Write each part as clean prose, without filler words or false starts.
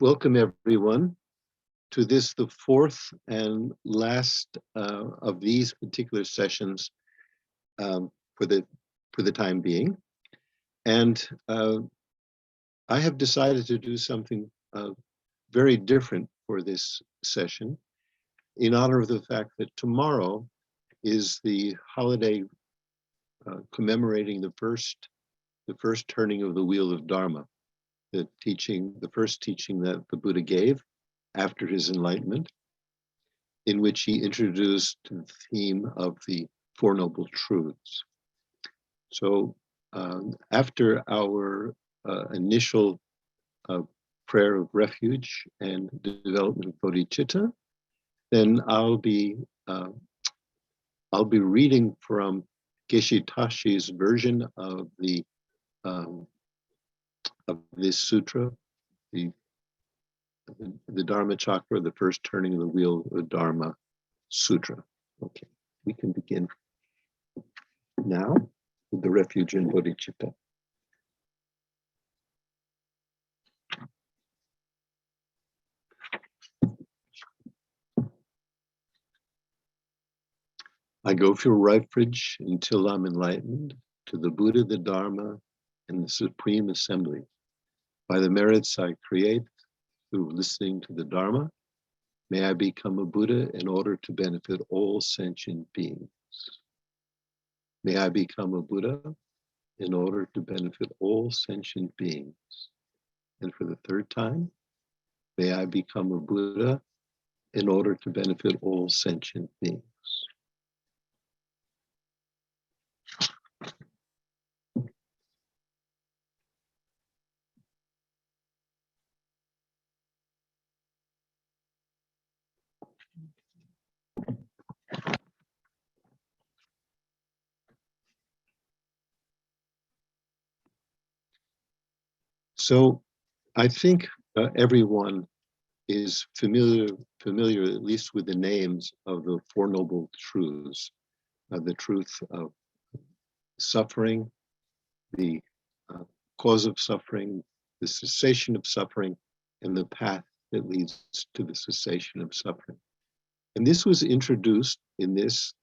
Welcome everyone to this, the fourth and last of these particular sessions for the time being. And I have decided to do something very different for this session in honor of the fact that tomorrow is the holiday commemorating the first turning of the wheel of Dharma. The first teaching that the Buddha gave after his enlightenment, in which he introduced the theme of the Four Noble Truths. So after our initial prayer of refuge and development of bodhicitta, then I'll be reading from Geshe Tashi's version of this sutra, the Dharma Chakra, the first turning of the wheel of the Dharma Sutra. Okay, we can begin now with the refuge in bodhicitta. I go for refuge until I'm enlightened to the Buddha, the Dharma, and the Supreme Assembly. By the merits I create through listening to the Dharma, may I become a Buddha in order to benefit all sentient beings. May I become a Buddha in order to benefit all sentient beings. And for the third time, may I become a Buddha in order to benefit all sentient beings. So I think everyone is familiar at least with the names of the Four Noble Truths, the truth of suffering, the cause of suffering, the cessation of suffering, and the path that leads to the cessation of suffering. And this was introduced in this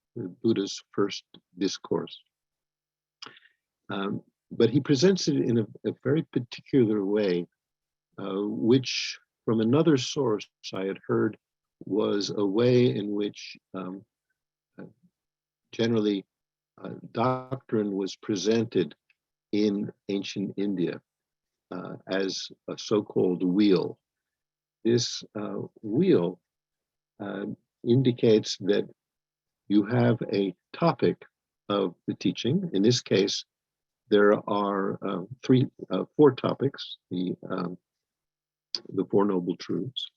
Buddha's first discourse. But he presents it in a very particular way, which from another source I had heard was a way in which generally doctrine was presented in ancient India as a so-called wheel. This wheel indicates that you have a topic of the teaching. In this case, there are four topics, the Four Noble Truths.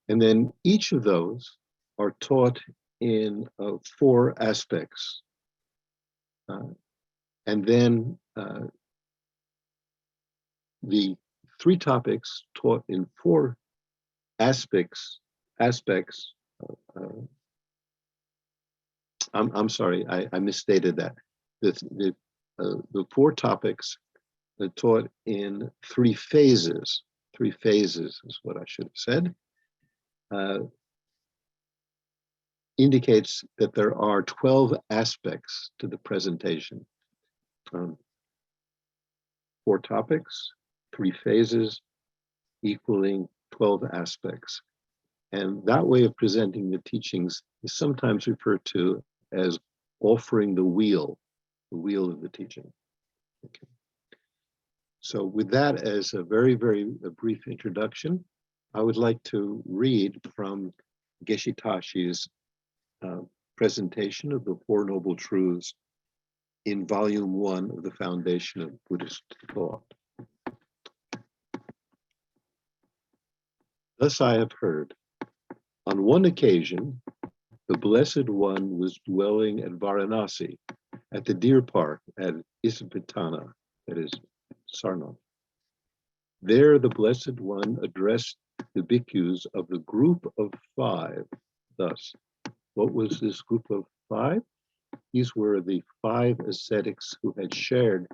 And then each of those are taught in four aspects. And then the three topics taught in four aspects. I'm sorry, I misstated that. The four topics are taught in three phases. Three phases is what I should have said. Indicates that there are 12 aspects to the presentation. Four topics, three phases, equaling 12 aspects. And that way of presenting the teachings is sometimes referred to as offering the wheel of the teaching. Okay. So with that as a very, very brief introduction, I would like to read from Geshe Tashi's presentation of the Four Noble Truths in volume 1 of the Foundation of Buddhist Thought. Thus I have heard, on one occasion, the Blessed One was dwelling at Varanasi, at the deer park at Isipatana, that is Sarnath. There the Blessed One addressed the bhikkhus of the group of 5 thus. What was this group of 5? These were the 5 ascetics who had shared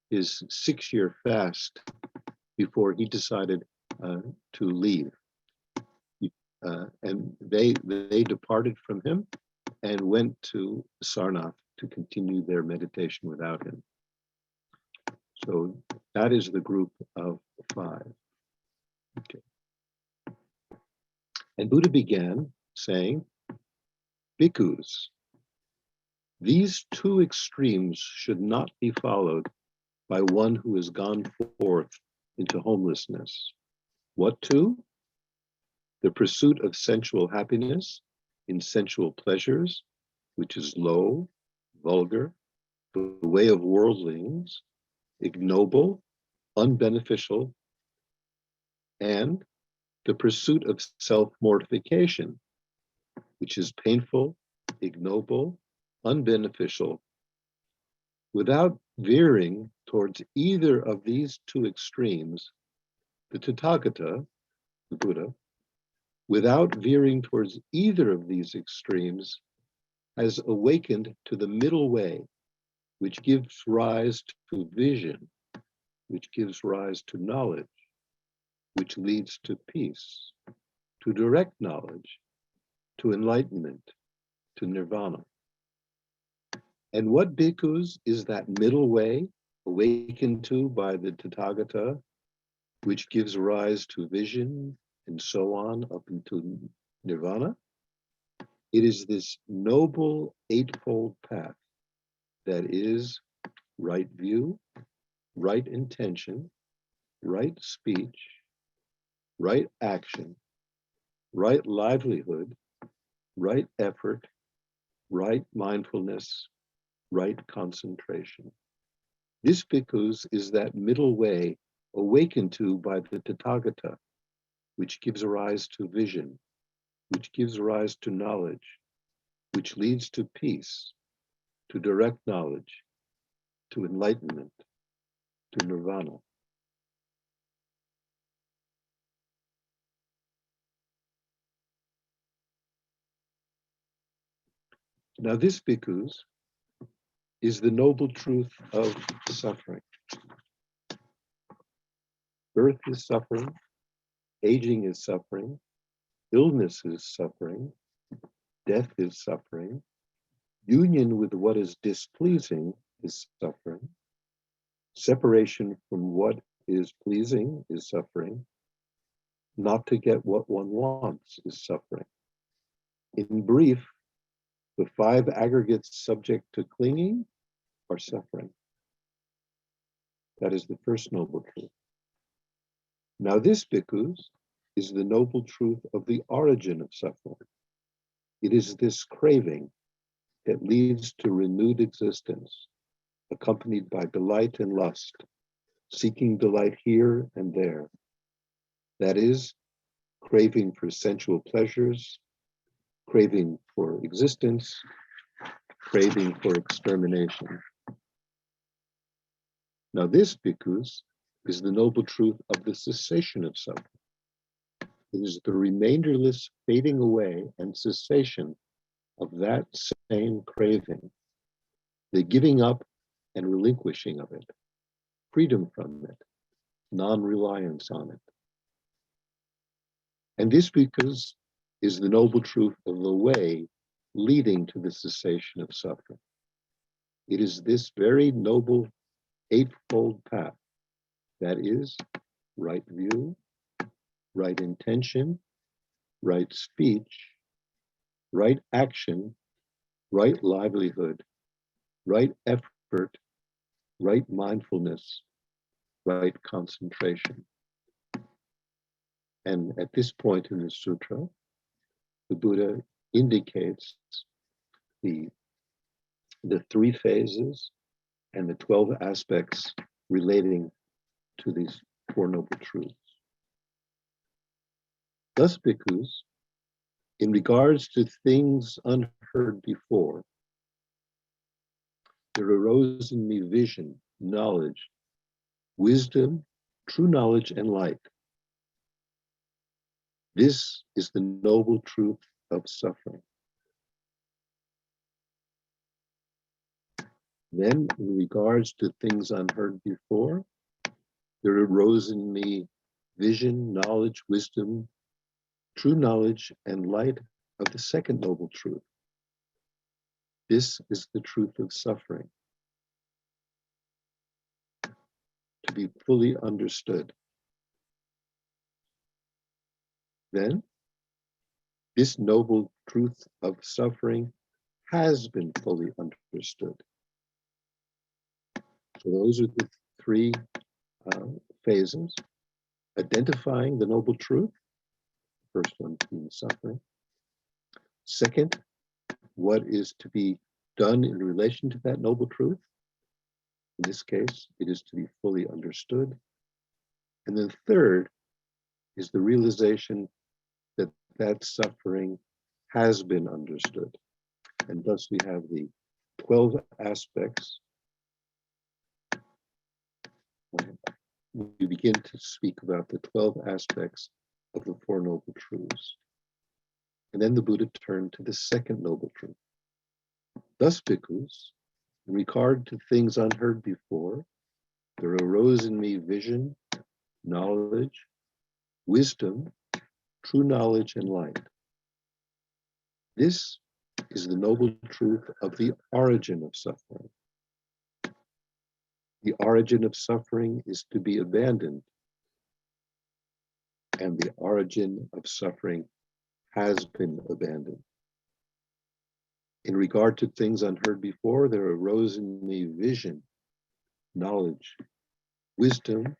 his 6-year fast before he decided to leave. And they departed from him and went to Sarnath to continue their meditation without him. So that is the group of 5. Okay. And Buddha began saying, Bhikkhus, these 2 extremes should not be followed by one who has gone forth into homelessness. What 2? The pursuit of sensual happiness in sensual pleasures, which is low, vulgar, the way of worldlings, ignoble, unbeneficial, and the pursuit of self-mortification, which is painful, ignoble, unbeneficial. Without veering towards either of these 2 extremes, the Tathagata, the Buddha, without veering towards either of these extremes, has awakened to the middle way, which gives rise to vision, which gives rise to knowledge, which leads to peace, to direct knowledge, to enlightenment, to nirvana. And what bhikkhus is that middle way awakened to by the Tathagata, which gives rise to vision and so on up into nirvana? It is this noble 8-fold path that is right view, right intention, right speech, right action, right livelihood, right effort, right mindfulness, right concentration. This bhikkhus is that middle way awakened to by the Tathagata, which gives rise to vision, which gives rise to knowledge, which leads to peace, to direct knowledge, to enlightenment, to nirvana. Now this bhikkhus is the noble truth of suffering. Birth is suffering, aging is suffering, illness is suffering, death is suffering, union with what is displeasing is suffering, separation from what is pleasing is suffering, not to get what one wants is suffering. In brief, the 5 aggregates subject to clinging are suffering. That is the first noble truth. Now this bhikkhus is the noble truth of the origin of suffering. It is this craving that leads to renewed existence, accompanied by delight and lust, seeking delight here and there. That is, craving for sensual pleasures, craving for existence, craving for extermination. Now this bhikkhus is the noble truth of the cessation of suffering. It is the remainderless fading away and cessation of that same craving, the giving up and relinquishing of it, freedom from it, non-reliance on it. And this bhikkhus is the noble truth of the way leading to the cessation of suffering. It is this very noble 8-fold path that is right view, right intention, right speech, right action, right livelihood, right effort, right mindfulness, right concentration. And at this point in the sutra, the Buddha indicates the 3 phases and the 12 aspects relating to these 4 noble truths. Thus, bhikkhus, in regards to things unheard before, there arose in me vision, knowledge, wisdom, true knowledge, and light. This is the noble truth of suffering. Then, in regards to things unheard before, there arose in me vision, knowledge, wisdom, true knowledge, and light of the second noble truth. This is the truth of suffering, to be fully understood. Then, this noble truth of suffering has been fully understood. So those are the three phases. Identifying the noble truth, first one being suffering. Second, what is to be done in relation to that noble truth? In this case, it is to be fully understood. And then third is the realization that that suffering has been understood. And thus we have the 12 aspects. We begin to speak about the 12 aspects of the Four Noble Truths. And then the Buddha turned to the second noble truth. Thus, bhikkhus, in regard to things unheard before, there arose in me vision, knowledge, wisdom, true knowledge, and light. This is the noble truth of the origin of suffering. The origin of suffering is to be abandoned, and the origin of suffering has been abandoned. In regard to things unheard before, there arose in me vision, knowledge, wisdom,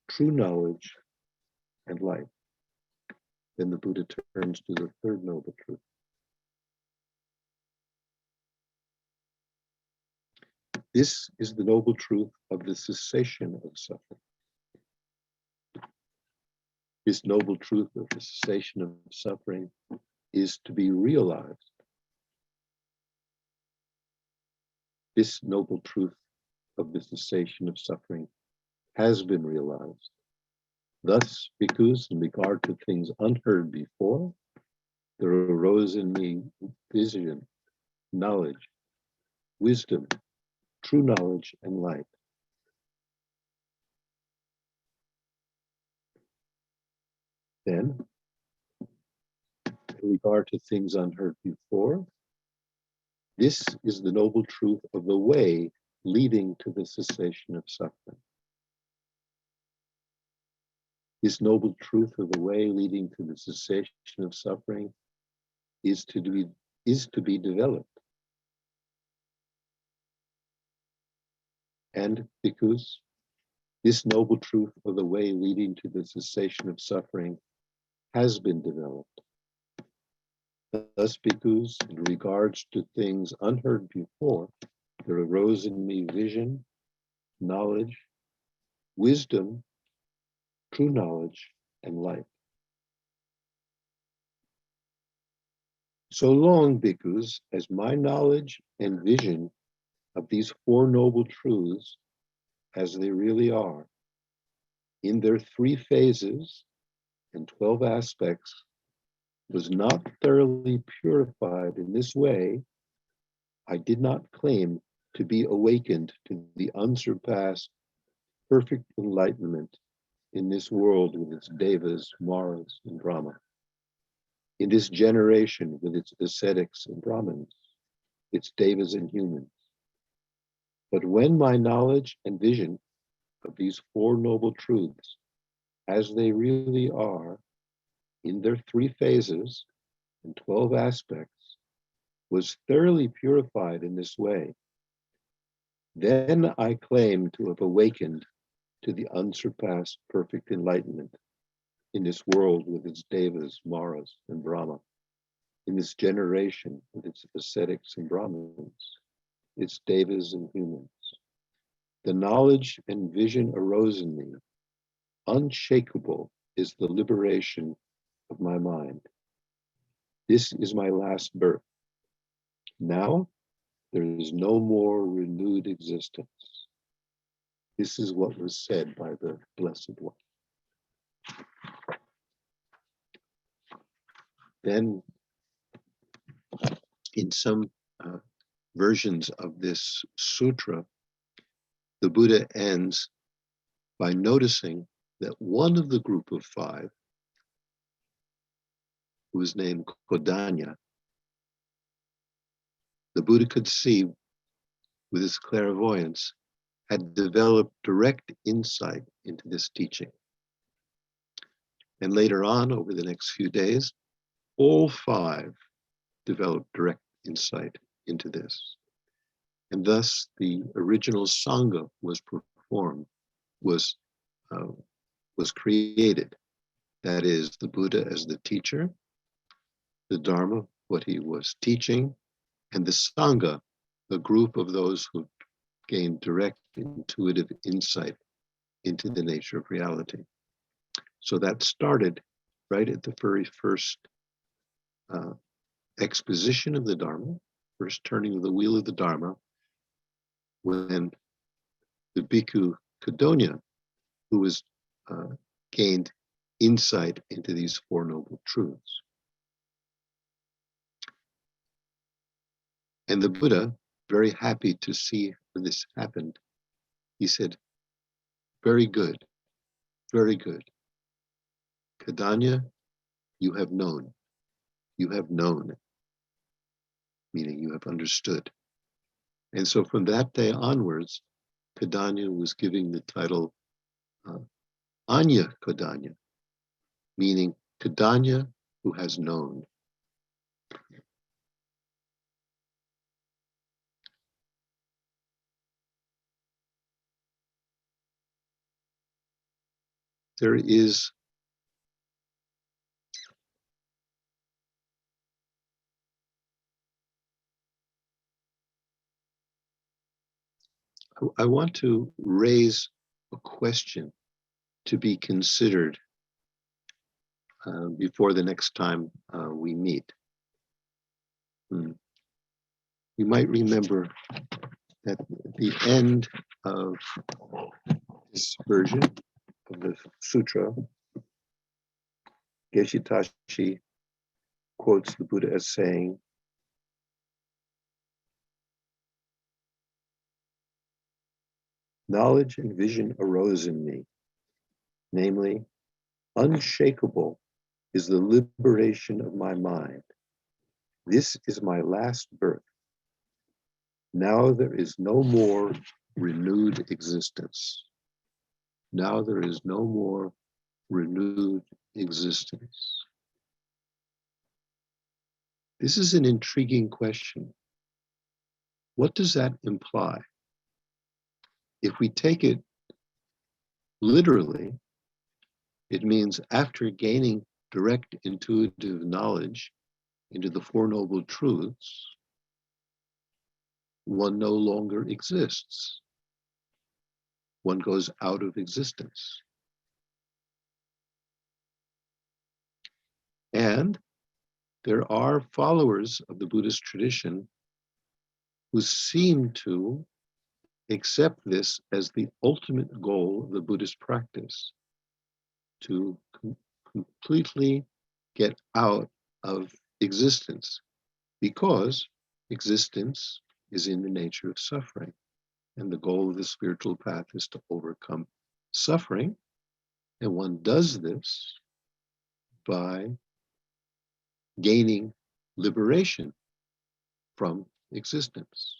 true knowledge, and light. Then the Buddha turns to the third noble truth. This is the noble truth of the cessation of suffering. This noble truth of the cessation of suffering is to be realized. This noble truth of the cessation of suffering has been realized. Thus, bhikkhus, in regard to things unheard before, there arose in me vision, knowledge, wisdom, true knowledge, and light. Then, in regard to things unheard before, this is the noble truth of the way leading to the cessation of suffering. This noble truth of the way leading to the cessation of suffering is to be developed. And because this noble truth of the way leading to the cessation of suffering has been developed. Thus, bhikkhus, in regards to things unheard before, there arose in me vision, knowledge, wisdom, true knowledge, and light. So long, bhikkhus, as my knowledge and vision of these four noble truths, as they really are, in their three phases and 12 aspects, was not thoroughly purified in this way, I did not claim to be awakened to the unsurpassed perfect enlightenment in this world with its devas, maras, and brahma, in this generation with its ascetics and brahmins, its devas and humans. But when my knowledge and vision of these four noble truths, as they really are, in their three phases and 12 aspects, was thoroughly purified in this way, then I claim to have awakened to the unsurpassed perfect enlightenment in this world with its devas, maras, and brahma, in this generation with its ascetics and brahmins, its devas and humans. The knowledge and vision arose in me. Unshakable is the liberation of my mind. This is my last birth. Now, there is no more renewed existence. This is what was said by the Blessed One. Then, in some versions of this sutra, the Buddha ends by noticing that one of the group of five, who was named Kodanya, the Buddha could see with his clairvoyance, had developed direct insight into this teaching. And later on, over the next few days, all five developed direct insight into this. And thus the original Sangha was performed, was created. That is, the Buddha as the teacher, the Dharma, what he was teaching, and the Sangha, a group of those who gained direct intuitive insight into the nature of reality. So that started right at the very first exposition of the Dharma, first turning of the wheel of the Dharma, when the bhikkhu Khadro-la, who was gained insight into these Four Noble Truths. And the Buddha, very happy to see when this happened, he said, very good, very good. Kodanya, you have known, meaning you have understood. And so from that day onwards, Kodanya was giving the title Anya Kodanya, meaning Kodanya who has known. There is I want to raise a question to be considered before the next time we meet. You might remember that at the end of this version of the sutra, Geshe Tashi quotes the Buddha as saying, knowledge and vision arose in me, namely, unshakable is the liberation of my mind. This is my last birth. Now there is no more renewed existence. Now there is no more renewed existence. This is an intriguing question. What does that imply? If we take it literally, it means after gaining direct intuitive knowledge into the Four Noble Truths, one no longer exists. One goes out of existence. And there are followers of the Buddhist tradition who seem to accept this as the ultimate goal of the Buddhist practice, to completely get out of existence, because existence is in the nature of suffering. And the goal of the spiritual path is to overcome suffering. And one does this by gaining liberation from existence.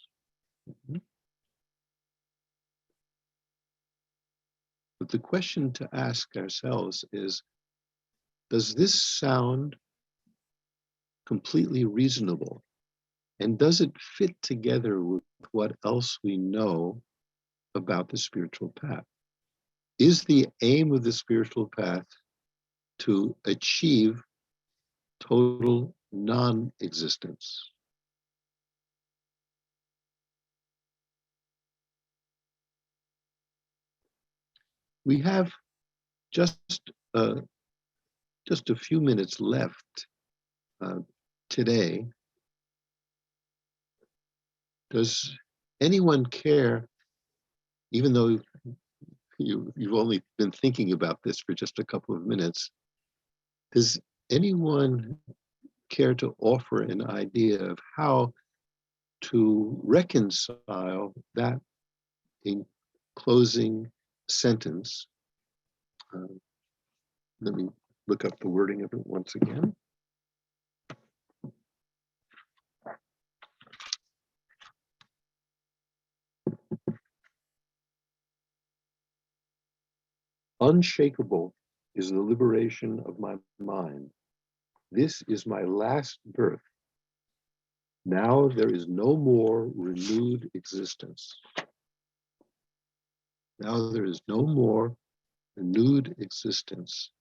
But the question to ask ourselves is, does this sound completely reasonable? And does it fit together with what else we know about the spiritual path? Is the aim of the spiritual path to achieve total non-existence? We have just a few minutes left today. Does anyone care, even though you've only been thinking about this for just a couple of minutes, does anyone care to offer an idea of how to reconcile that in closing sentence Let me look up the wording of it once again. Unshakable is the liberation of my mind. This is my last birth. Now there is no more renewed existence. Now there is no more renewed existence.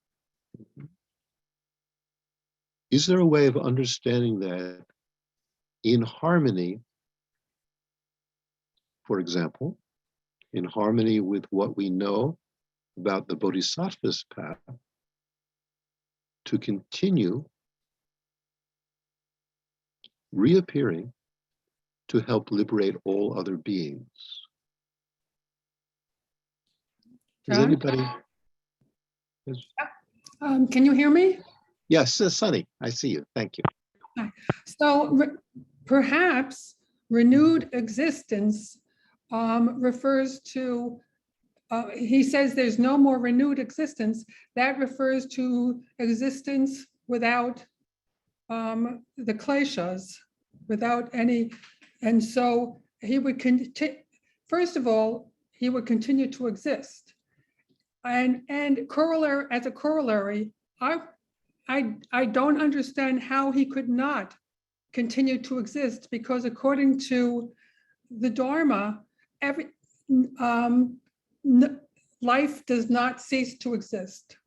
Is there a way of understanding that in harmony, for example, in harmony with what we know about the bodhisattva's path, to continue reappearing to help liberate all other beings? Does anybody? Can you hear me? Yes, Sunny, I see you. Thank you. So perhaps renewed existence refers to, he says there's no more renewed existence. That refers to existence without the kleshas, without any, and so he would continue, first of all, he would continue to exist. And corollary, as a corollary, I don't understand how he could not continue to exist, because according to the Dharma, life does not cease to exist.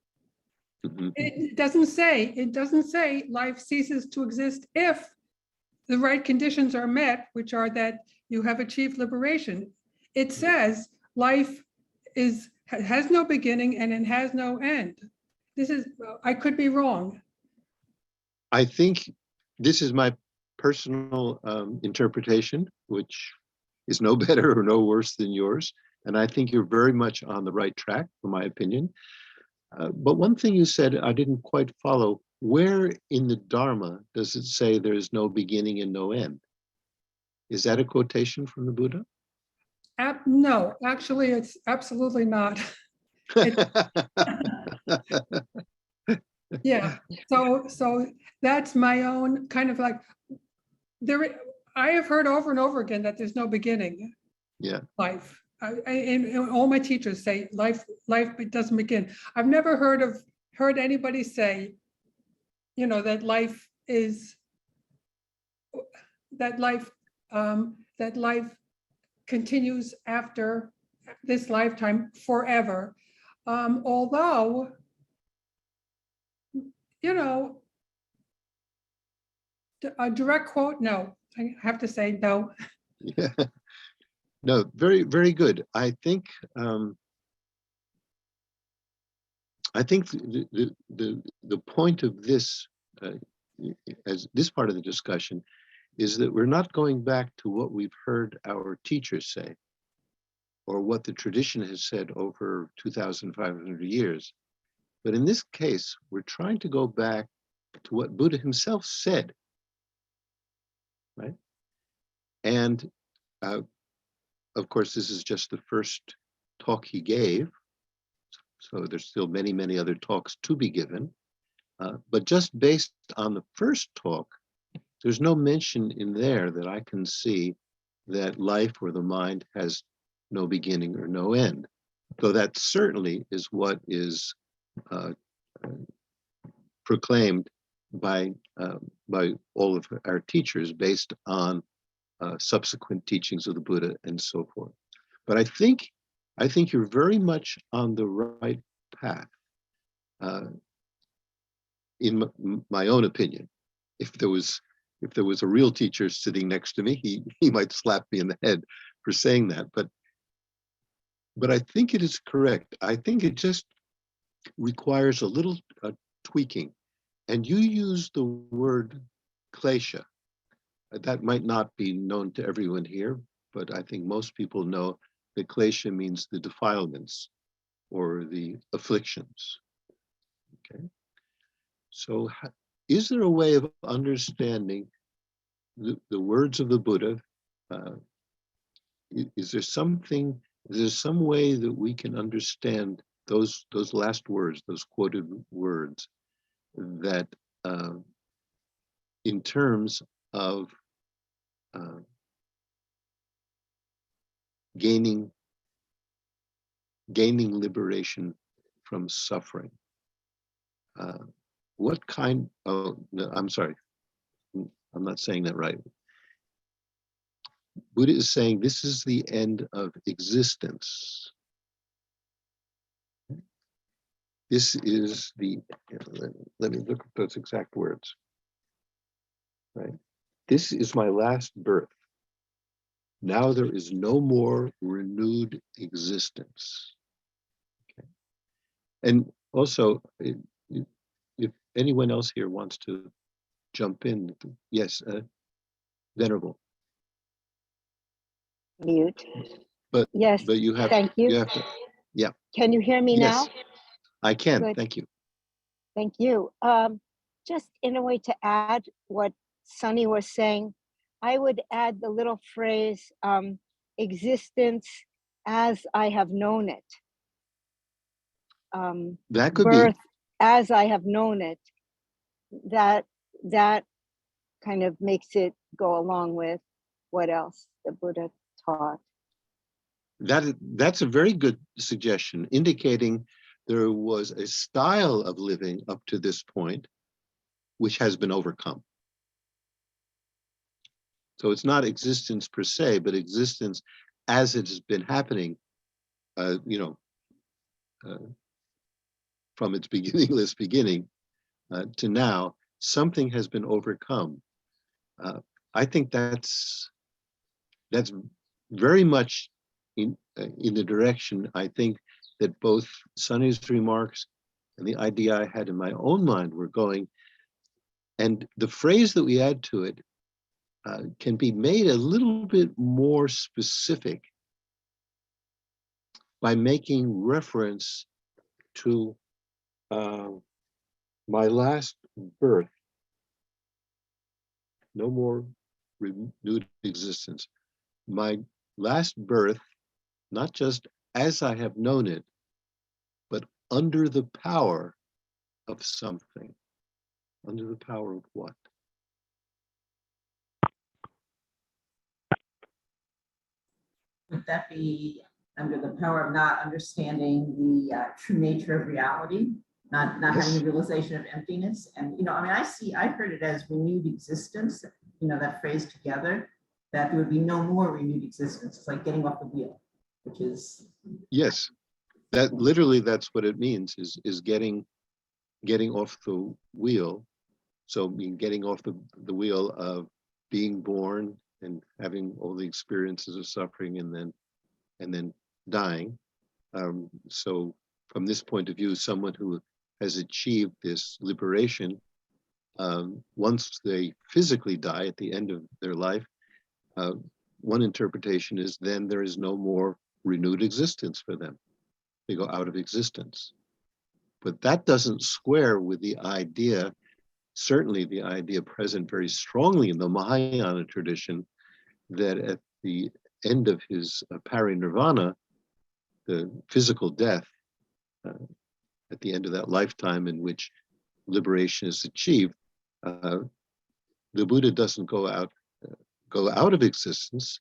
It doesn't say life ceases to exist if the right conditions are met, which are that you have achieved liberation. It says life has no beginning and it has no end. I could be wrong. I think this is my personal interpretation, which is no better or no worse than yours. And I think you're very much on the right track, in my opinion. But one thing you said I didn't quite follow. Where in the Dharma does it say there's no beginning and no end? Is that a quotation from the Buddha? No, actually, it's absolutely not. Yeah, so that's my own kind of like, I have heard over and over again that there's no beginning. Yeah. Life. And all my teachers say life doesn't begin. I've never heard anybody say, that life continues after this lifetime forever. Although, a direct quote, no, I have to say no. Yeah. No, very, very good. I think the point of this, as this part of the discussion, is that we're not going back to what we've heard our teachers say, or what the tradition has said over 2,500 years. But in this case, we're trying to go back to what Buddha himself said, right? And of course, this is just the first talk he gave. So there's still many, many other talks to be given. But just based on the first talk, there's no mention in there that I can see that life or the mind has no beginning or no end. Though that certainly is what is proclaimed by all of our teachers based on subsequent teachings of the Buddha and so forth. But I think you're very much on the right path. In my own opinion, if there was a real teacher sitting next to me, he might slap me in the head for saying that. But I think it is correct. I think it just requires a little tweaking. And you use the word klesha. That might not be known to everyone here, but I think most people know that klesha means the defilements or the afflictions. Okay. So is there a way of understanding the words of the Buddha? Is there some way that we can understand those last words, those quoted words, that in terms of gaining liberation from suffering. What kind? Oh, no, I'm sorry, I'm not saying that right. Buddha is saying this is the end of existence. This is the, let me look at those exact words, right? This is my last birth. Now there is no more renewed existence. Okay. And also, if anyone else here wants to jump in, yes, Venerable. Mute. But yes, but you have, thank you. you have to, yeah. Can you hear me Yes, now? I can. Good. Thank you. Thank you. Just in a way to add what Sunny was saying, I would add the little phrase, existence as I have known it. That could Birth be. as I have known it. That kind of makes it go along with what else the Buddha taught. That's a very good suggestion, indicating there was a style of living up to this point which has been overcome. So it's not existence per se, but existence as it has been happening, from its beginningless beginning to now. Something has been overcome. I think that's very much in the direction, I think, that both Sunny's remarks and the idea I had in my own mind were going. And the phrase that we add to it can be made a little bit more specific by making reference to my last birth. No more renewed existence. My last birth, not just as I have known it, but under the power of something. Under the power of what? Would that be under the power of not understanding the true nature of reality, not Yes. having a realization of emptiness? And, I mean, I heard it as renewed existence, that phrase together, that there would be no more renewed existence. It's like getting off the wheel, which is. Yes, that literally, that's what it means, is getting off the wheel. So getting off the wheel of being born and having all the experiences of suffering and then dying. So from this point of view, someone who has achieved this liberation, once they physically die at the end of their life, one interpretation is then there is no more renewed existence for them. They go out of existence. But that doesn't square with the idea, certainly the idea present very strongly in the Mahayana tradition, that at the end of his parinirvana, the physical death, at the end of that lifetime in which liberation is achieved, the Buddha doesn't go out of existence.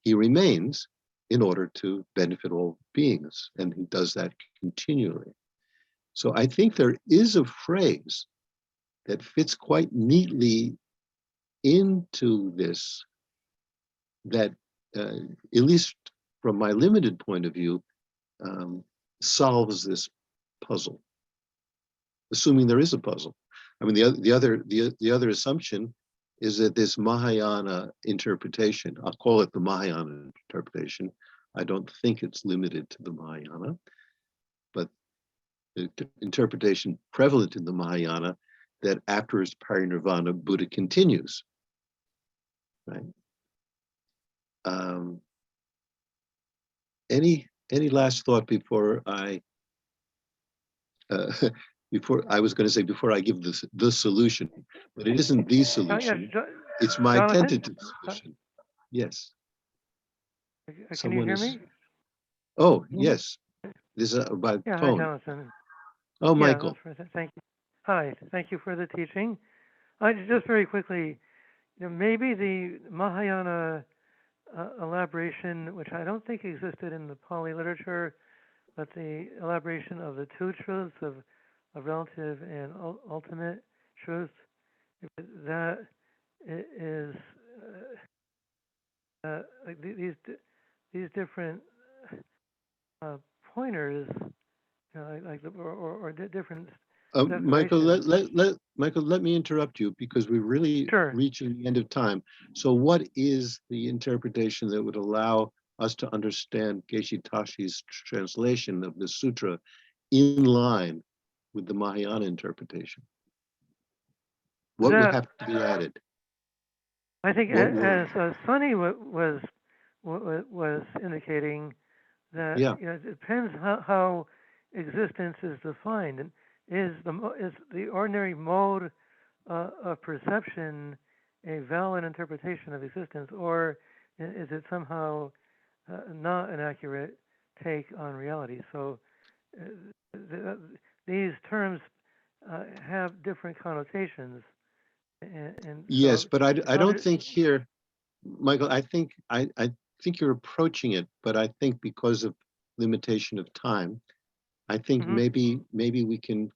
He remains in order to benefit all beings, and he does that continually. So I think there is a phrase that fits quite neatly into this, that at least from my limited point of view, solves this puzzle, assuming there is a puzzle. I mean, the other assumption is that this Mahayana interpretation, I'll call it the Mahayana interpretation. I don't think it's limited to the Mahayana, but the interpretation prevalent in the Mahayana, that after his parinirvana, Buddha continues, right? Any last thought before I before I give the solution, but it isn't the solution. It's my Jonathan? tentative solution. Yes. Can you Someone hear is. me? Oh, yes. This is about Yeah, hi, phone. Jonathan. Oh, Yeah, Michael. that's right. Thank you. Hi, thank you for the teaching. I just very quickly, maybe the Mahayana elaboration, which I don't think existed in the Pali literature, but the elaboration of the two truths of relative and ultimate truth, that is like these different pointers, different Michael, declarations. Michael, let me interrupt you because we're really Sure. reaching the end of time. So what is the interpretation that would allow us to understand Geshe Tashi's translation of the sutra in line with the Mahayana interpretation? What would That have to be added? I think, What will, as Sunny was indicating, that yeah, it depends how existence is defined, and is the ordinary mode of perception a valid interpretation of existence, or is it somehow not an accurate take on reality? So these terms have different connotations, and yes, so but I how don't did think here, Michael, I think you're approaching it, but I think because of limitation of time, I think mhm. maybe we can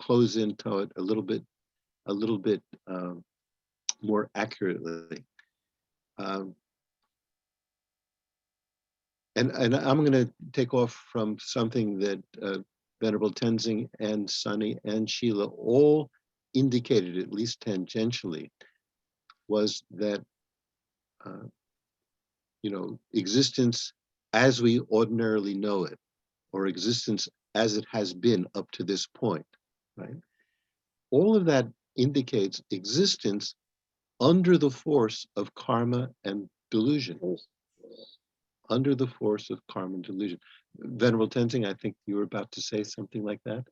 close into it a little bit more accurately. Um, and I'm going to take off from something that Venerable Tenzing and Sunny and Sheila all indicated, at least tangentially, was that existence as we ordinarily know it, or existence as it has been up to this point, right? All of that indicates existence under the force of karma and delusion. Under the force of karma and delusion. Venerable Tenzing, I think you were about to say something like that.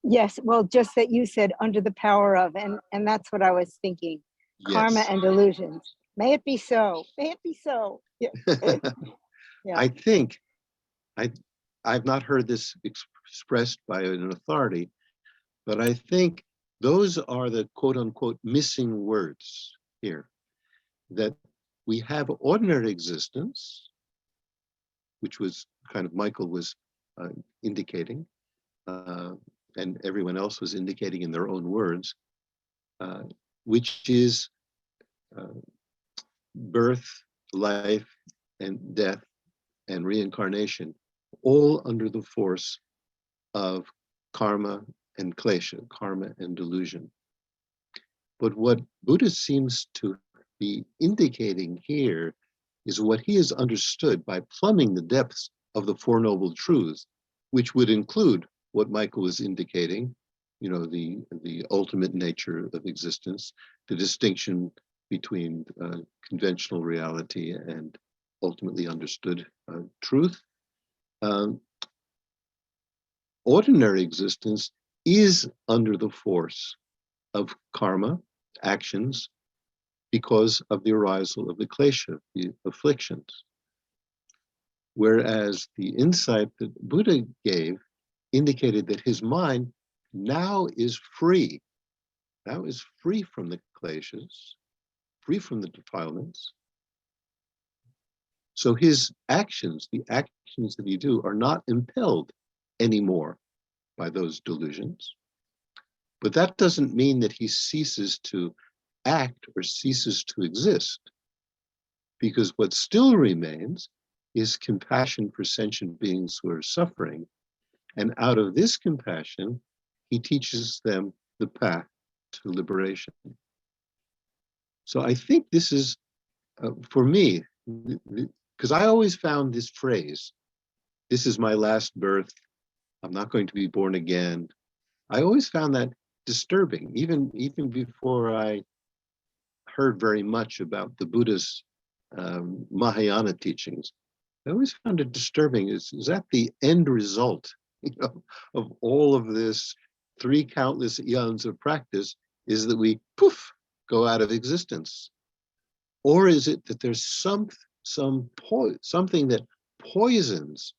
Yes, well, just that you said under the power of, and that's what I was thinking. Karma Yes. and delusions. May it be so. May it be so. Yeah. Yeah. I think I've not heard this expressed by an authority, but I think those are the quote unquote missing words here. That we have ordinary existence, which was kind of Michael was indicating, and everyone else was indicating in their own words, which is birth, life, and death, and reincarnation, all under the force of karma and klesha, karma and delusion. But what Buddha seems to be indicating here is what he has understood by plumbing the depths of the Four Noble Truths, which would include what Michael was indicating, the ultimate nature of existence, the distinction between conventional reality and ultimately understood truth. Ordinary existence is under the force of karma, actions, because of the arisal of the klesha, the afflictions. Whereas the insight that Buddha gave indicated that his mind now is free from the kleshas, free from the defilements. So his actions, the actions that he do, are not impelled anymore by those delusions. But that doesn't mean that he ceases to act or ceases to exist, because what still remains is compassion for sentient beings who are suffering. And out of this compassion, he teaches them the path to liberation. So I think this is, for me, because I always found this phrase, this is my last birth, I'm not going to be born again. I always found that disturbing, even before I heard very much about the Buddha's Mahayana teachings. I always found it disturbing. Is that the end result, of all of this 3 countless eons of practice, is that we poof go out of existence, or is it that there's something that poisons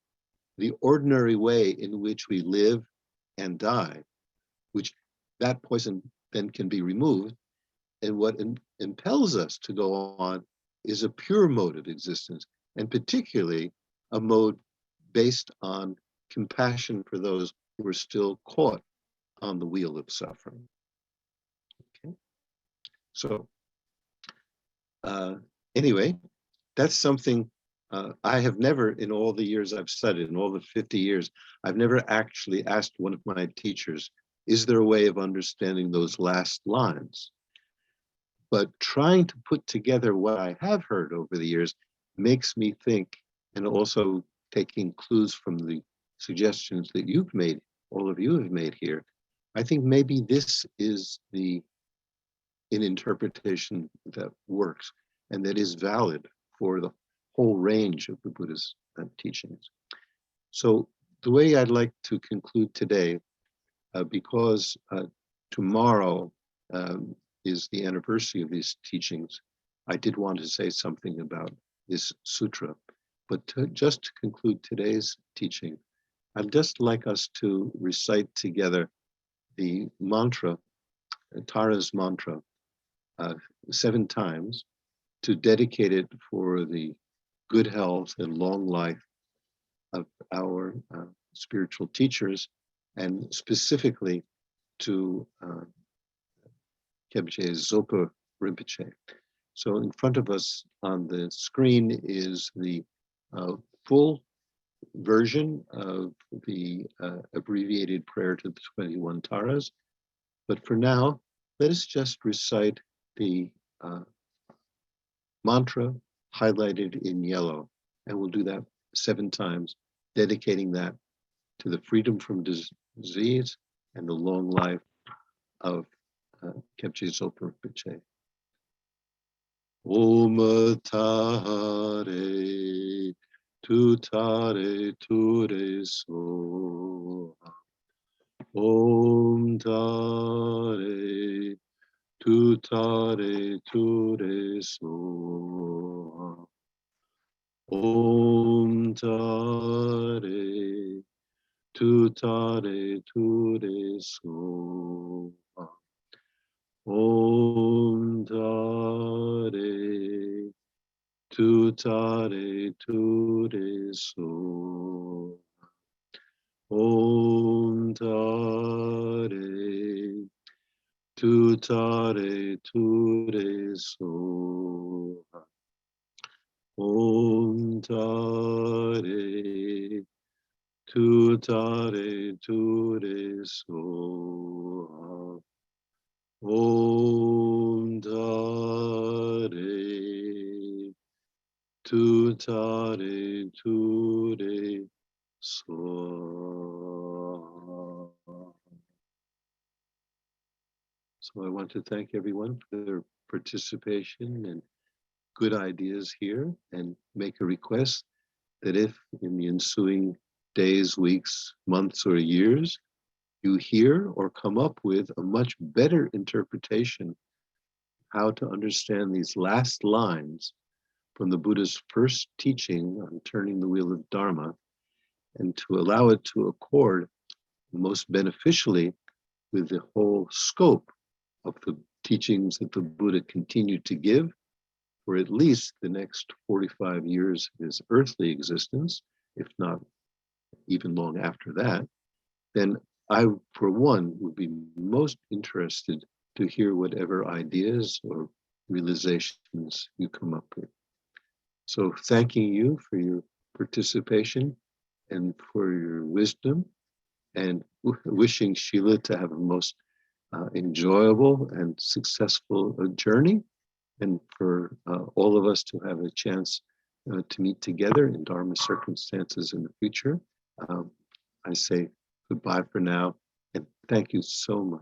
the ordinary way in which we live and die, which that poison then can be removed. And what impels us to go on is a pure mode of existence, and particularly a mode based on compassion for those who are still caught on the wheel of suffering. Okay. So anyway, that's something I have never, in all the years I've studied, in all the 50 years, I've never actually asked one of my teachers, is there a way of understanding those last lines? But trying to put together what I have heard over the years makes me think, and also taking clues from the suggestions that you've made, all of you have made here, I think maybe this is an interpretation that works and that is valid for the whole range of the Buddha's teachings. So the way I'd like to conclude today, because tomorrow is the anniversary of these teachings, I did want to say something about this sutra. But just to conclude today's teaching, I'd just like us to recite together the mantra, Tara's mantra, 7 times, to dedicate it for the good health and long life of our spiritual teachers, and specifically to Zopa Rinpoche. So in front of us on the screen is the full version of the abbreviated prayer to the 21 Taras. But for now, let us just recite the mantra highlighted in yellow, and we'll do that 7 times, dedicating that to the freedom from disease and the long life of Khadro-la Zopa Rinpoche. Om tare ture so. Om tare ture so. Om tare ture so. Om tare ture so. Om tare ture so. Om tare ture so. Om tare ture so. So I want to thank everyone for their participation and good ideas here, and make a request that if in the ensuing days, weeks, months, or years, you hear or come up with a much better interpretation how to understand these last lines from the Buddha's first teaching on turning the wheel of Dharma, and to allow it to accord most beneficially with the whole scope of the teachings that the Buddha continued to give for at least the next 45 years of his earthly existence, if not even long after that, then I, for one, would be most interested to hear whatever ideas or realizations you come up with. So thanking you for your participation and for your wisdom, and wishing Sheila to have a most enjoyable and successful journey, and for all of us to have a chance to meet together in Dharma circumstances in the future. I say goodbye for now, and thank you so much.